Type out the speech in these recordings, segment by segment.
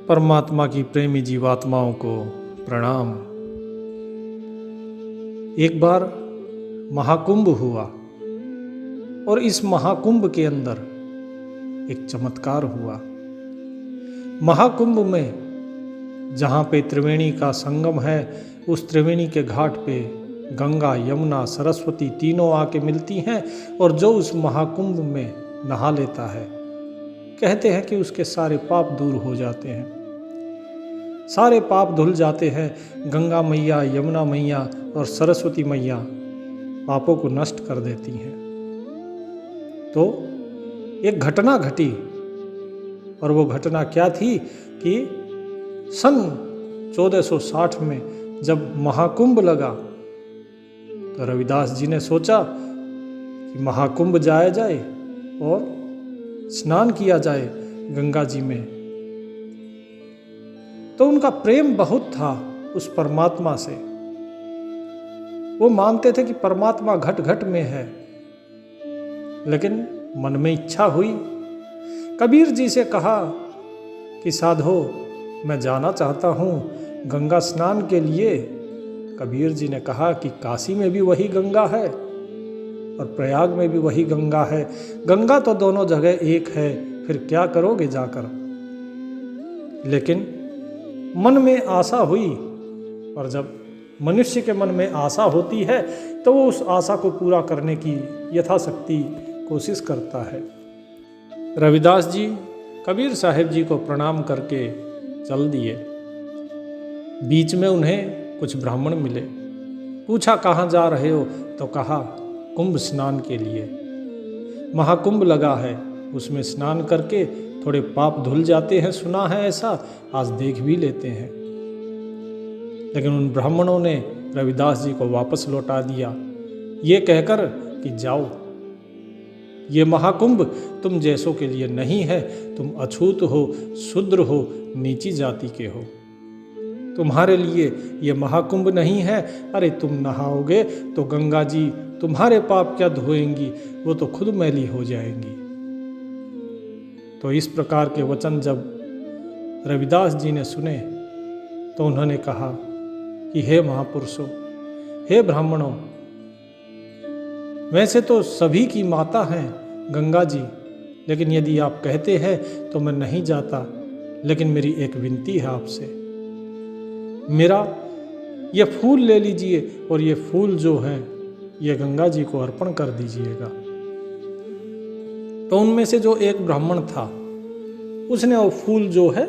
परमात्मा की प्रेमी जीवात्माओं को प्रणाम। एक बार महाकुंभ हुआ और इस महाकुंभ के अंदर एक चमत्कार हुआ। महाकुंभ में जहाँ पे त्रिवेणी का संगम है, उस त्रिवेणी के घाट पे गंगा, यमुना, सरस्वती तीनों आके मिलती हैं और जो उस महाकुंभ में नहा लेता है, कहते हैं कि उसके सारे पाप दूर हो जाते हैं, सारे पाप धुल जाते हैं। गंगा मैया, यमुना मैया और सरस्वती मैया पापों को नष्ट कर देती हैं। तो एक घटना घटी और वो घटना क्या थी कि सन 1460 में जब महाकुंभ लगा तो रविदास जी ने सोचा कि महाकुंभ जाया जाए और स्नान किया जाए गंगा जी में। तो उनका प्रेम बहुत था उस परमात्मा से। वो मानते थे कि परमात्मा घट घट में है, लेकिन मन में इच्छा हुई। कबीर जी से कहा कि साधो, मैं जाना चाहता हूँ गंगा स्नान के लिए। कबीर जी ने कहा कि काशी में भी वही गंगा है और प्रयाग में भी वही गंगा है। गंगा तो दोनों जगह एक है, फिर क्या करोगे जाकर। लेकिन मन में आशा हुई, और जब मनुष्य के मन में आशा होती है तो वो उस आशा को पूरा करने की यथाशक्ति कोशिश करता है। रविदास जी कबीर साहिब जी को प्रणाम करके चल दिए। बीच में उन्हें कुछ ब्राह्मण मिले। पूछा कहाँ जा रहे हो, तो कहा कुंभ स्नान के लिए। महाकुंभ लगा है, उसमें स्नान करके थोड़े पाप धुल जाते हैं, सुना है ऐसा, आज देख भी लेते हैं। लेकिन उन ब्राह्मणों ने रविदास जी को वापस लौटा दिया, ये कहकर कि जाओ, ये महाकुंभ तुम जैसों के लिए नहीं है। तुम अछूत हो, शूद्र हो, नीची जाति के हो, तुम्हारे लिए ये महाकुंभ नहीं है। अरे तुम नहाओगे तो गंगा जी तुम्हारे पाप क्या धोएंगी, वो तो खुद मैली हो जाएंगी। तो इस प्रकार के वचन जब रविदास जी ने सुने तो उन्होंने कहा कि हे महापुरुषों, हे ब्राह्मणों, वैसे तो सभी की माता हैं गंगा जी, लेकिन यदि आप कहते हैं तो मैं नहीं जाता। लेकिन मेरी एक विनती है आपसे, मेरा ये फूल ले लीजिए और ये फूल जो है ये गंगा जी को अर्पण कर दीजिएगा। तो उनमें से जो एक ब्राह्मण था, उसने वो फूल जो है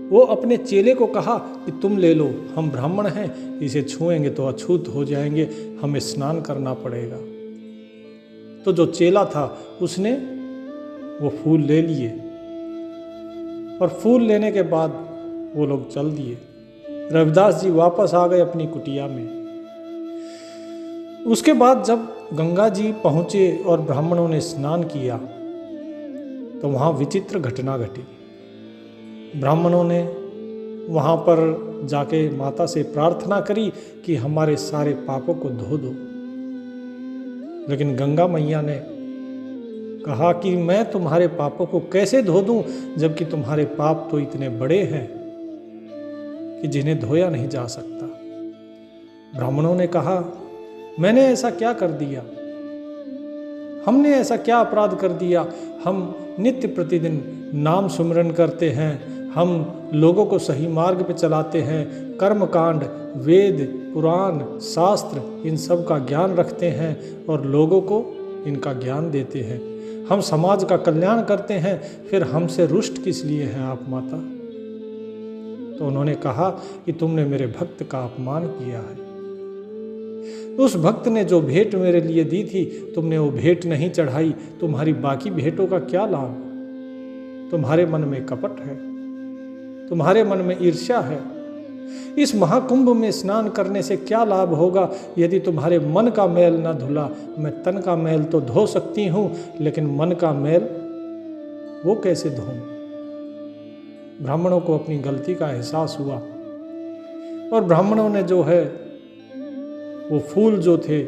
वो अपने चेले को कहा कि तुम ले लो, हम ब्राह्मण हैं, इसे छुएंगे तो अछूत हो जाएंगे, हमें स्नान करना पड़ेगा। तो जो चेला था उसने वो फूल ले लिए और फूल लेने के बाद वो लोग चल दिए। रविदास जी वापस आ गए अपनी कुटिया में। उसके बाद जब गंगा जी पहुंचे और ब्राह्मणों ने स्नान किया तो वहाँ विचित्र घटना घटी। ब्राह्मणों ने वहाँ पर जाके माता से प्रार्थना करी कि हमारे सारे पापों को धो दो। लेकिन गंगा मैया ने कहा कि मैं तुम्हारे पापों को कैसे धो दूं, जबकि तुम्हारे पाप तो इतने बड़े हैं कि जिन्हें धोया नहीं जा सकता। ब्राह्मणों ने कहा, मैंने ऐसा क्या कर दिया, हमने ऐसा क्या अपराध कर दिया। हम नित्य प्रतिदिन नाम सुमिरन करते हैं, हम लोगों को सही मार्ग पे चलाते हैं, कर्म कांड, वेद, पुराण, शास्त्र, इन सब का ज्ञान रखते हैं और लोगों को इनका ज्ञान देते हैं। हम समाज का कल्याण करते हैं, फिर हमसे रुष्ट किस लिए हैं आप माता। तो उन्होंने कहा कि तुमने मेरे भक्त का अपमान किया है। उस भक्त ने जो भेंट मेरे लिए दी थी, तुमने वो भेंट नहीं चढ़ाई, तुम्हारी बाकी भेंटों का क्या लाभ। तुम्हारे मन में कपट है, तुम्हारे मन में ईर्ष्या है। इस महाकुंभ में स्नान करने से क्या लाभ होगा यदि तुम्हारे मन का मैल न धुला। मैं तन का मैल तो धो सकती हूँ, लेकिन मन का मैल वो कैसे धोऊं। ब्राह्मणों को अपनी गलती का एहसास हुआ और ब्राह्मणों ने जो है वो फूल जो थे,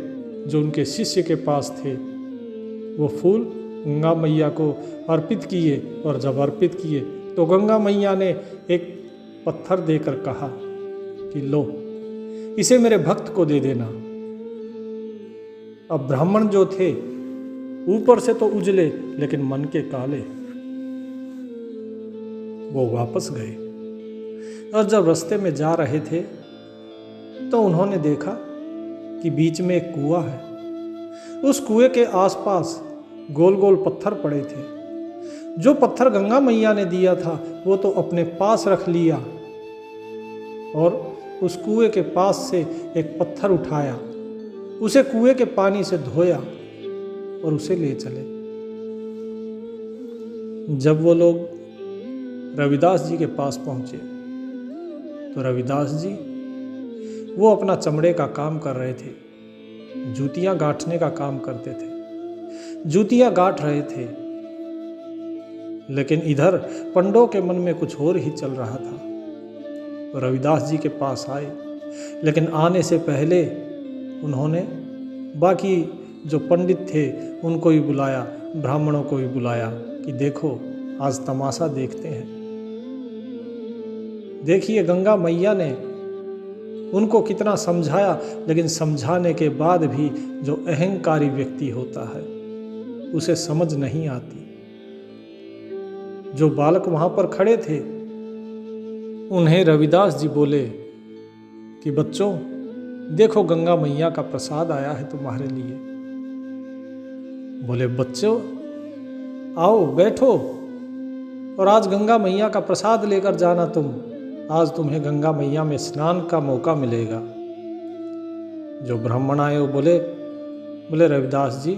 जो उनके शिष्य के पास थे, वो फूल गंगा मैया को अर्पित किए और जब अर्पित किए तो गंगा मैया ने एक पत्थर देकर कहा कि लो, इसे मेरे भक्त को दे देना। अब ब्राह्मण जो थे ऊपर से तो उजले लेकिन मन के काले, वो वापस गए और जब रास्ते में जा रहे थे तो उन्होंने देखा कि बीच में एक कुआं है। उस कुएं के आसपास गोल गोल पत्थर पड़े थे। जो पत्थर गंगा मैया ने दिया था वो तो अपने पास रख लिया और उस कुएं के पास से एक पत्थर उठाया, उसे कुएं के पानी से धोया और उसे ले चले। जब वो लोग रविदास जी के पास पहुंचे तो रविदास जी वो अपना चमड़े का काम कर रहे थे, जूतियां गांठने का काम करते थे, जूतियां गांठ रहे थे। लेकिन इधर पंडों के मन में कुछ और ही चल रहा था। तो रविदास जी के पास आए, लेकिन आने से पहले उन्होंने बाकी जो पंडित थे उनको भी बुलाया, ब्राह्मणों को भी बुलाया कि देखो आज तमाशा देखते हैं। देखिए गंगा मैया ने उनको कितना समझाया, लेकिन समझाने के बाद भी जो अहंकारी व्यक्ति होता है उसे समझ नहीं आती। जो बालक वहां पर खड़े थे उन्हें रविदास जी बोले कि बच्चों देखो गंगा मैया का प्रसाद आया है तुम्हारे लिए। बोले बच्चों आओ बैठो और आज गंगा मैया का प्रसाद लेकर जाना तुम, आज तुम्हें गंगा मैया में स्नान का मौका मिलेगा। जो ब्राह्मण आए वो बोले रविदास जी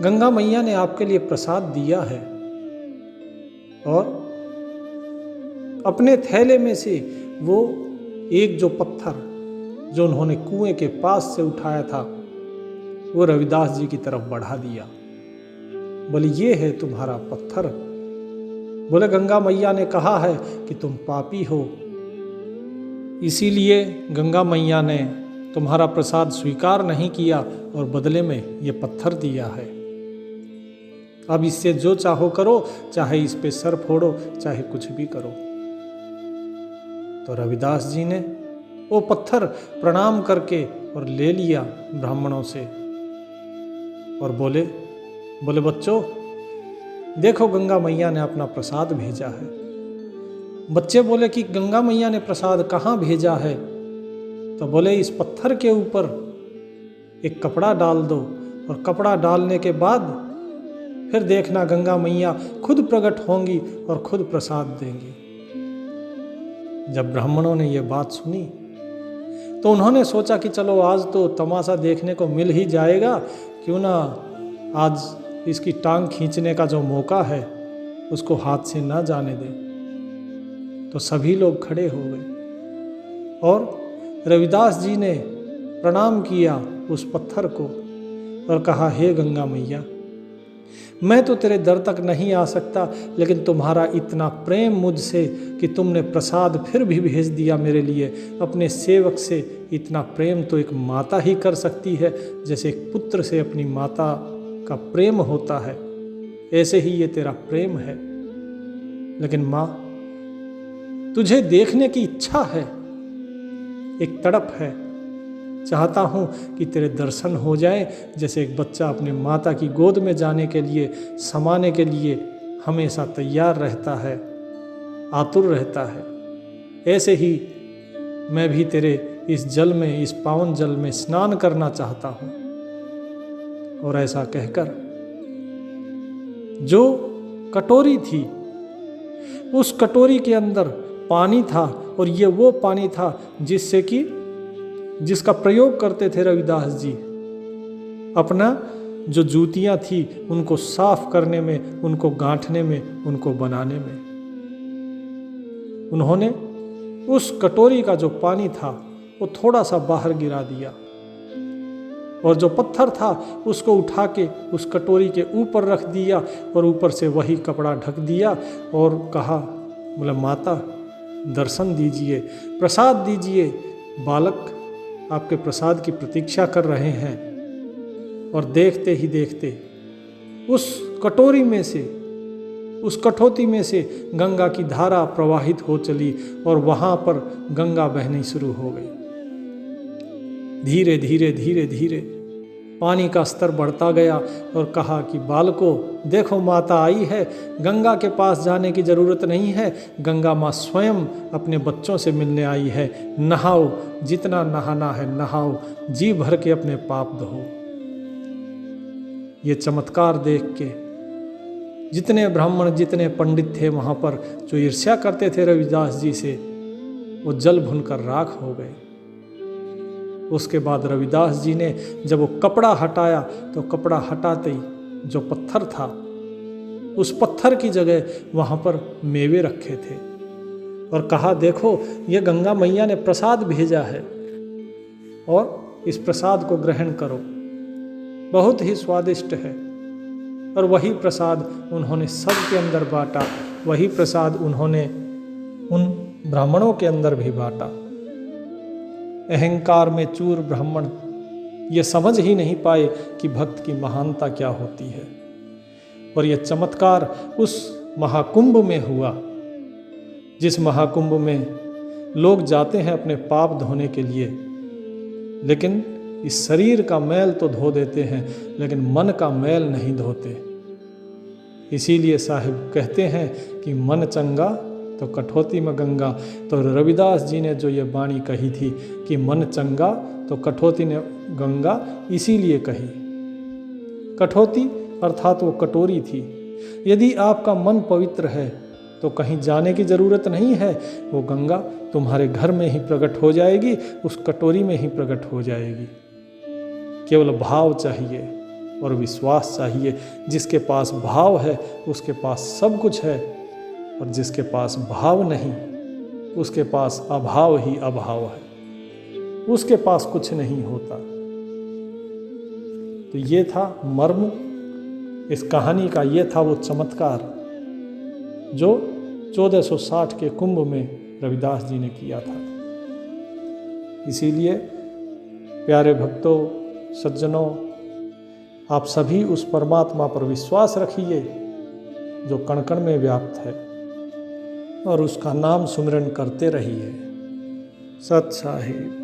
गंगा मैया ने आपके लिए प्रसाद दिया है और अपने थैले में से वो एक जो पत्थर जो उन्होंने कुएं के पास से उठाया था वो रविदास जी की तरफ बढ़ा दिया। बोले ये है तुम्हारा पत्थर। बोले गंगा मैया ने कहा है कि तुम पापी हो, इसीलिए गंगा मैया ने तुम्हारा प्रसाद स्वीकार नहीं किया और बदले में ये पत्थर दिया है। अब इससे जो चाहो करो, चाहे इस पे सर फोड़ो, चाहे कुछ भी करो। तो रविदास जी ने वो पत्थर प्रणाम करके और ले लिया ब्राह्मणों से और बोले बच्चों देखो गंगा मैया ने अपना प्रसाद भेजा है। बच्चे बोले कि गंगा मैया ने प्रसाद कहाँ भेजा है? तो बोले इस पत्थर के ऊपर एक कपड़ा डाल दो और कपड़ा डालने के बाद फिर देखना गंगा मैया खुद प्रकट होंगी और खुद प्रसाद देंगी। जब ब्राह्मणों ने ये बात सुनी तो उन्होंने सोचा कि चलो आज तो तमाशा देखने को मिल ही जाएगा, क्यों ना आज इसकी टांग खींचने का जो मौका है उसको हाथ से ना जाने दे। तो सभी लोग खड़े हो गए और रविदास जी ने प्रणाम किया उस पत्थर को और कहा हे गंगा मैया, मैं तो तेरे दर तक नहीं आ सकता, लेकिन तुम्हारा इतना प्रेम मुझसे कि तुमने प्रसाद फिर भी भेज दिया मेरे लिए। अपने सेवक से इतना प्रेम तो एक माता ही कर सकती है, जैसे एक पुत्र से अपनी माता का प्रेम होता है, ऐसे ही ये तेरा प्रेम है। लेकिन माँ, तुझे देखने की इच्छा है, एक तड़प है, चाहता हूँ कि तेरे दर्शन हो जाएं, जैसे एक बच्चा अपनी माता की गोद में जाने के लिए, समाने के लिए हमेशा तैयार रहता है, आतुर रहता है। ऐसे ही मैं भी तेरे इस जल में, इस पावन जल में स्नान करना चाहता हूँ। और ऐसा कहकर जो कटोरी थी, उस कटोरी के अंदर पानी था और ये वो पानी था जिसका प्रयोग करते थे रविदास जी अपना जो जूतियां थी उनको साफ करने में, उनको गांठने में, उनको बनाने में। उन्होंने उस कटोरी का जो पानी था वो थोड़ा सा बाहर गिरा दिया और जो पत्थर था उसको उठा के उस कटोरी के ऊपर रख दिया और ऊपर से वही कपड़ा ढक दिया और कहा, बोले माता दर्शन दीजिए, प्रसाद दीजिए, बालक आपके प्रसाद की प्रतीक्षा कर रहे हैं। और देखते ही देखते उस कटोरी में से उस कठौती में से गंगा की धारा प्रवाहित हो चली और वहां पर गंगा बहनी शुरू हो गई। धीरे धीरे धीरे धीरे पानी का स्तर बढ़ता गया और कहा कि बालकों, देखो माता आई है, गंगा के पास जाने की ज़रूरत नहीं है, गंगा माँ स्वयं अपने बच्चों से मिलने आई है। नहाओ, जितना नहाना है नहाओ, जी भर के अपने पाप धो। ये चमत्कार देख के जितने ब्राह्मण, जितने पंडित थे वहाँ पर, जो ईर्ष्या करते थे रविदास जी से, वो जल भुनकर राख हो गए। उसके बाद रविदास जी ने जब वो कपड़ा हटाया तो कपड़ा हटाते ही जो पत्थर था, उस पत्थर की जगह वहाँ पर मेवे रखे थे और कहा, देखो ये गंगा मैया ने प्रसाद भेजा है और इस प्रसाद को ग्रहण करो, बहुत ही स्वादिष्ट है। और वही प्रसाद उन्होंने सबके अंदर बांटा, वही प्रसाद उन्होंने उन ब्राह्मणों के अंदर भी बांटा। अहंकार में चूर ब्राह्मण ये समझ ही नहीं पाए कि भक्त की महानता क्या होती है। और ये चमत्कार उस महाकुंभ में हुआ, जिस महाकुंभ में लोग जाते हैं अपने पाप धोने के लिए, लेकिन इस शरीर का मैल तो धो देते हैं लेकिन मन का मैल नहीं धोते। इसीलिए साहिब कहते हैं कि मन चंगा तो कठौती में गंगा। तो रविदास जी ने जो ये वाणी कही थी कि मन चंगा तो कठौती ने गंगा, इसीलिए कही। कठौती अर्थात वो कटोरी थी। यदि आपका मन पवित्र है तो कहीं जाने की ज़रूरत नहीं है, वो गंगा तुम्हारे घर में ही प्रकट हो जाएगी, उस कटोरी में ही प्रकट हो जाएगी। केवल भाव चाहिए और विश्वास चाहिए। जिसके पास भाव है उसके पास सब कुछ है, और जिसके पास भाव नहीं उसके पास अभाव ही अभाव है, उसके पास कुछ नहीं होता। तो ये था मर्म इस कहानी का, ये था वो चमत्कार जो 1460 के कुंभ में रविदास जी ने किया था। इसीलिए प्यारे भक्तों, सज्जनों, आप सभी उस परमात्मा पर विश्वास रखिए जो कण कण में व्याप्त है और उसका नाम सुमिरन करते रहिए। सत साहिब।